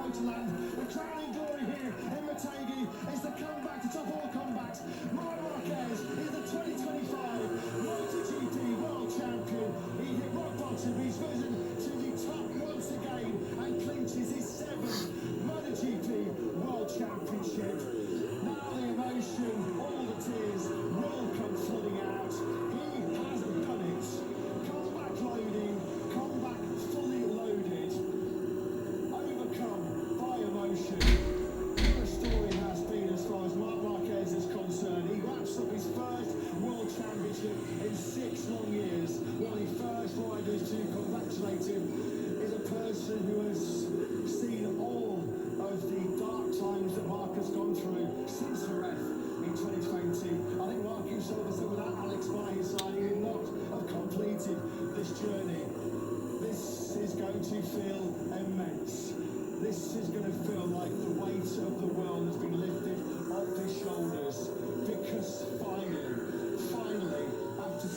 Motorland. The crowning glory here in Marquez is the comeback to top all comebacks. Marquez is the 2025 MotoGP World Champion. He hit rock bottom, he's risen to the top once again and clinches his 7th MotoGP World Championship. Now the emotion, all the tears will come flooding out. He has done it. Comeback loading, comeback fully loaded. Overcome by emotion. What a story has been as far as Marquez is concerned. He wraps up his first World Championship in 6 long years. One of the first riders to congratulate him is a person who has seen all of the dark times that Marq has gone through since the ref in 2020. I think Marq himself has said without Alex by his side, he would not have completed this journey. This is going to feel immense. This is going to feel like the weight of the world has been lifted